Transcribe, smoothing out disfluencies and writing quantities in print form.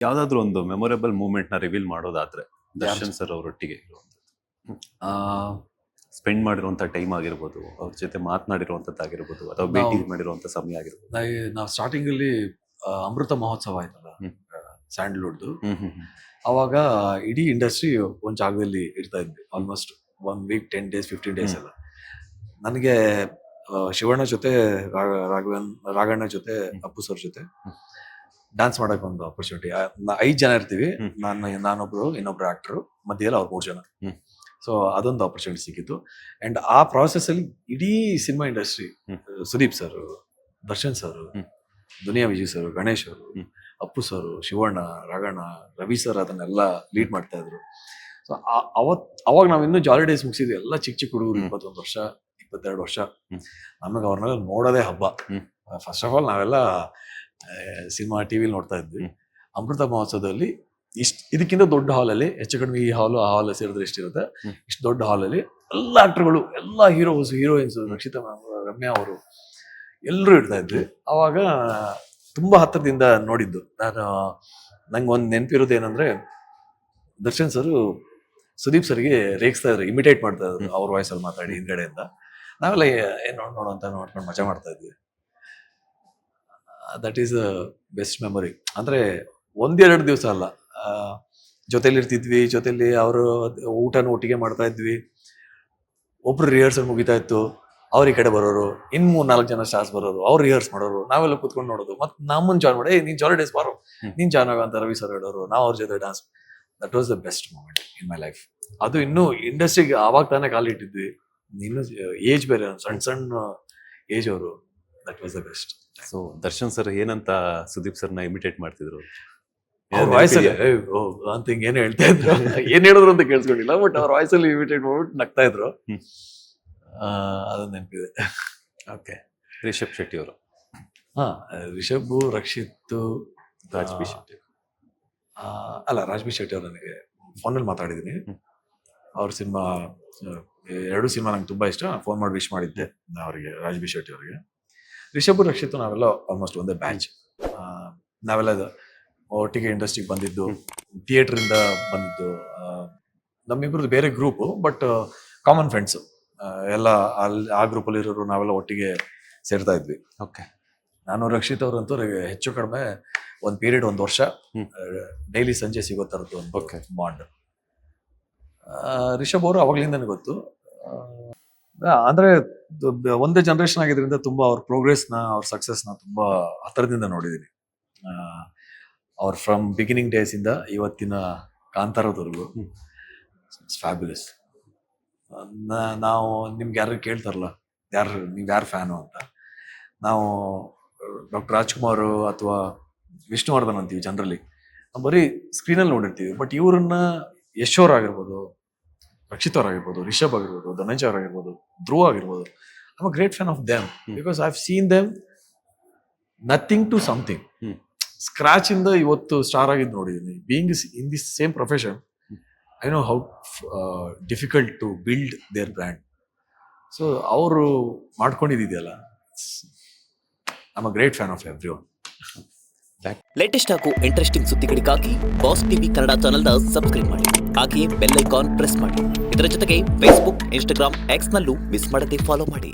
ಯಾವ್ದಾದ್ರು ಒಂದು memorable moment ನ ರಿವೀಲ್ ಮಾಡೋದಾದ್ರೆ ದರ್ಶನ್ ಸರ್ ಅವರೊಟ್ಟಿಗೆ ಸ್ಪೆಂಡ್ ಮಾಡಿರುವಂತ ಟೈಮ್ ಆಗಿರ್ಬೋದು, ಅವ್ರ ಜೊತೆ ಮಾತನಾಡಿರುವಂತದ್ದಾಗಿರ್ಬೋದು, ಅಥವಾ ಭೇಟಿ ಮಾಡಿರುವಂತ ಸಮಯ ಆಗಿರ್ಬೋದು. ನಾವು ಸ್ಟಾರ್ಟಿಂಗ್ ಅಲ್ಲಿ ಅಮೃತ ಮಹೋತ್ಸವ ಆಯ್ತಲ್ಲ ಸ್ಯಾಂಡಲ್ವುಡ್, ಅವಾಗ ಇಡೀ ಇಂಡಸ್ಟ್ರಿ ಒಂದ್ ಜಾಗದಲ್ಲಿ ಇರ್ತಾ ಇದ್ವಿ. ಆಲ್ಮೋಸ್ಟ್ 1 ವೀಕ್ 10 days 15 days ಎಲ್ಲ. ನನಗೆ ಶಿವಣ್ಣ ಜೊತೆ ರಾಘಣ್ಣ ಜೊತೆ ಅಪ್ಪು ಸರ್ ಜೊತೆ ಡ್ಯಾನ್ಸ್ ಮಾಡಕ್ ಒಂದು ಆಪರ್ಚುನಿಟಿ. 5 ಜನ ಇರ್ತೀವಿ, ನಾನೊಬ್ರು ಇನ್ನೊಬ್ರು ಆಕ್ಟರ್, ಮಧ್ಯದಲ್ಲಿ ಅವ್ರು 3 ಜನ. ಸೊ ಅದೊಂದು ಆಪರ್ಚುನಿಟಿ ಸಿಕ್ಕಿತ್ತು. ಅಂಡ್ ಆ ಪ್ರಾಸೆಸ್ ಅಲ್ಲಿ ಇಡೀ cinema industry, Sudeep sir, Darshan sir, Duniya Vijay sir, Ganesh ಅವರು, ಅಪ್ಪು ಸರ್, ಶಿವಣ್ಣ, ರಾಘಣ್ಣ, ರವಿ ಸರ್ ಅದನ್ನೆಲ್ಲ ಲೀಡ್ ಮಾಡ್ತಾ ಇದ್ರು. ಸೊ ಅವಾಗ ನಾವ್ ಇನ್ನೂ ಜಾಲಿ ಡೇಸ್ ಮುಗಿಸಿದ್ವಿ. ಎಲ್ಲ ಚಿಕ್ಕ ಚಿಕ್ಕ ಹುಡುಗರು, 21 ವರ್ಷ 22 ವರ್ಷ. ನಮಗೆ ಅವ್ರನ್ನೆಲ್ಲ ನೋಡೋದೇ ಹಬ್ಬ. ಫಸ್ಟ್ ಆಫ್ ಆಲ್ ನಾವೆಲ್ಲ ಸಿನಿಮಾ ಟಿವಿಲಿ ನೋಡ್ತಾ ಇದ್ವಿ. ಅಮೃತ ಮಹೋತ್ಸವದಲ್ಲಿ ಇದಕ್ಕಿಂತ ದೊಡ್ಡ ಹಾಲಲ್ಲಿ, ಹೆಚ್ಚು ಕಡಿಮೆ ಈ ಹಾಲು ಆ ಹಾಲ್ ಸೇರಿದ್ರೆ ಎಷ್ಟಿರುತ್ತೆ, ಇಷ್ಟು ದೊಡ್ಡ ಹಾಲಲ್ಲಿ ಎಲ್ಲ ಆಕ್ಟರ್ಗಳು, ಎಲ್ಲ heroes, heroines, Rakshita ma'am, Ramya ಅವರು ಎಲ್ಲರೂ ಇರ್ತಾ ಇದ್ವಿ. ಅವಾಗ ತುಂಬಾ ಹತ್ತಿರದಿಂದ ನೋಡಿದ್ದು ನಾನು. ನಂಗೆ ಒಂದು ನೆನಪಿರೋದು ಏನಂದ್ರೆ, ದರ್ಶನ್ ಸರ್ ಸುದೀಪ್ ಸರ್ಗೆ ರೇಗಿಸ್ತಾ ಇದ್ರು, ಇಮಿಟೇಟ್ ಮಾಡ್ತಾ ಇದ್ರು ಅವ್ರ ವಾಯ್ಸಲ್ಲಿ ಮಾತಾಡಿ ಹಿಂದ್ಗಡೆಯಿಂದ. ನಾವೆಲ್ಲ ನೋಡು ಅಂತ ನೋಡ್ಕೊಂಡು ಮಜಾ ಮಾಡ್ತಾ ಇದ್ವಿ. That is the best memory. ಅಂದ್ರೆ 1-2 ದಿವಸ ಅಲ್ಲ, ಜೊತೆಲಿ ಇರ್ತಿದ್ವಿ, ಜೊತೆಲಿ ಅವರು ಊಟನ ಒಟ್ಟಿಗೆ ಮಾಡ್ತಾ ಇದ್ವಿ. ಒಬ್ರು ರಿಹರ್ಸಲ್ ಮುಗಿತಾ ಇತ್ತು, ಅವ್ರ ಈ ಕಡೆ ಬರೋರು, 3-4 ಜನ ಸ್ಟಾರ್ಸ್ ಬರೋರು, ಅವ್ರು ರಿಹರ್ಸ್ ಮಾಡೋರು, ನಾವೆಲ್ಲ ಕುತ್ಕೊಂಡು ನೋಡೋದು. ಮತ್ತೆ ನಮ್ಮನ್ನ ಜಾಯ್ನ್ ಮಾಡಿ, ನೀನ್ ಜಾಲಿ ಡೇಸ್ ಬಾರೋ, ನೀನ್ ಜಾಯ್ನ್ ಆಗ ಅಂತ ರವಿ ಸರ್ ಹೇಳೋರು, ನಾವು ಅವ್ರ ಜೊತೆ dance. That was the best moment in my life. ಅದು ಇನ್ನೂ ಇಂಡಸ್ಟ್ರಿಗೆ ಆವಾಗ ತಾನೇ ಕಾಲಿಟ್ಟಿದ್ವಿ, ಇನ್ನು ಏಜ್ ಬೇರೆ, ಸಣ್ಣ ಏಜ್ ಅವರು. That was the best. So Darshan sir ಏನಂತ ಸುದೀಪ್ ಸರ್ನ ಇಮಿಟೇಟ್ ಮಾಡ್ತಿದ್ರು? ಅವ್ರ ವಾಯ್ಸಲ್ಲಿ ಅಂತ ಹಿಂಗ್ ಏನ್ ಹೇಳ್ತಾ ಇದ್ರು, ಏನ್ ಹೇಳಿದ್ರು ಅಂತ ಕೇಳಿಸ್ಕೊಂಡಿಲ್ಲ, ಬಟ್ ಅವ್ರ ವಾಯ್ಸಲ್ಲಿ ಇಮಿಟೇಟ್ ಮಾಡ್ಬಿಟ್ಟು ನಗ್ತಾ ಇದ್ರು. ಅದನ್ನ ನೆನಪಿದೆ. ಓಕೆ. ರಿಷಬ್ ಶೆಟ್ಟಿ ಅವರು? ರಿಷಬ್, ರಕ್ಷಿತ್, ರಾಜ್ಬಿ ಶೆಟ್ಟಿ ಅಲ್ಲ, ರಾಜ್ಬಿ ಶೆಟ್ಟಿ ಅವ್ರು ನನಗೆ ಫೋನಲ್ಲಿ ಮಾತಾಡಿದೀನಿ. ಅವ್ರ ಸಿನಿಮಾ 2 ಸಿನಿಮಾ ನಂಗೆ ತುಂಬಾ ಇಷ್ಟ. ಫೋನ್ ಮಾಡಿ ವಿಶ್ ಮಾಡಿದ್ದೆ ಅವರಿಗೆ, ರಾಜ್ಬಿ ಶೆಟ್ಟಿ ಅವರಿಗೆ. ರಿಷಬ್, ರಕ್ಷಿತ್ ನಾವೆಲ್ಲ ಆಲ್ಮೋಸ್ಟ್ ಒಂದೇ ಬ್ಯಾಚ್. ನಾವೆಲ್ಲ ಒಟ್ಟಿಗೆ ಇಂಡಸ್ಟ್ರಿಗೆ ಬಂದಿದ್ದು, ಥಿಯೇಟರ್ ಇಂದ ಬಂದಿದ್ದು. ನಮ್ಮಿಬ್ರದ್ದು ಬೇರೆ ಗ್ರೂಪ್, ಬಟ್ ಕಾಮನ್ ಫ್ರೆಂಡ್ಸ್ ಎಲ್ಲ. ಆ ಗ್ರೂಪಲ್ಲಿ ಇರೋರು ನಾವೆಲ್ಲ ಒಟ್ಟಿಗೆ ಸೇರ್ತಾ ಇದ್ವಿ. ಓಕೆ. ನಾನು ರಕ್ಷಿತ್ ಅವ್ರಂತೂ ಹೆಚ್ಚು ಕಡಿಮೆ ಒಂದು ಪೀರಿಯಡ್ 1 ವರ್ಷ ಡೈಲಿ ಸಂಜೆ ಸಿಗೋ ಥರದ್ದು ಒಂದು ಬಾಂಡ್. ರಿಷಬ್ ಅವರು ಅವಾಗ್ಲಿಂದನೇ ಗೊತ್ತು. ಅಂದ್ರೆ ಒಂದೇ ಜನರೇಷನ್ ಆಗಿದ್ರಿಂದ ತುಂಬಾ ಅವ್ರ ಪ್ರೋಗ್ರೆಸ್ನ, ಅವ್ರ ಸಕ್ಸಸ್ನ ತುಂಬಾ ಹತ್ತಿರದಿಂದ ನೋಡಿದೀನಿ. ಅವ್ರ ಫ್ರಮ್ ಬಿಗಿನಿಂಗ್ ಡೇಸ್ ಇಂದ ಇವತ್ತಿನ ಕಾಂತಾರದವರೆಗೂ ಇಟ್ಸ್ ಫ್ಯಾಬ್ಯುಲಸ್. ನಾವು ನಿಮ್ಗೆ ಯಾರು ಕೇಳ್ತಾರಲ್ಲ, ನೀವ್ ಯಾರು ಫ್ಯಾನು ಅಂತ, ನಾವು ಡಾಕ್ಟರ್ ರಾಜ್ಕುಮಾರ್ ಅಥವಾ ವಿಷ್ಣುವರ್ಧನ್ ಅಂತೀವಿ ಜನರಲಿ. ನಾವು ಬರೀ ಸ್ಕ್ರೀನಲ್ಲಿ ನೋಡಿರ್ತೀವಿ. ಬಟ್ ಇವ್ರನ್ನ ಯಶ್ ಅವ್ರ ಆಗಿರ್ಬೋದು, ರಕ್ಷಿತ್ ಅವ್ರ ಆಗಿರ್ಬೋದು, ರಿಷಬ್ ಆಗಿರ್ಬೋದು, ಧನಂಜಯ ಅವ್ರ ಆಗಿರ್ಬೋದು, ಧ್ರುವ ಆಗಿರ್ಬೋದು, I am a great fan of them because I have seen them nothing to something. Scratch ಇಂದ ಇವತ್ತು ಸ್ಟಾರ್ ಆಗಿದ್ದು ನೋಡಿದೀನಿ. Being in this same profession, I know how difficult to build their brand. So ಅವರು ಮಾಡ್ಕೊಂಡಿದೆಯಲ್ಲ, I am a great fan of everyone. Latest ಹಾಗೂ interesting ಸುದ್ದಿಗಳಿಗಾಗಿ Boss TV Kannada ಚಾನೆಲ್ನ subscribe ಮಾಡಿ. ಹಾಗೆಯೇ ಬೆಲ್ ಐಕಾನ್ ಪ್ರೆಸ್ ಮಾಡಿ. ಇದರ ಜೊತೆಗೆ ಫೇಸ್ಬುಕ್, ಇನ್ಸ್ಟಾಗ್ರಾಮ್, ಎಕ್ಸ್ ನಲ್ಲೂ ಮಿಸ್ ಮಾಡದೆ ಫಾಲೋ ಮಾಡಿ.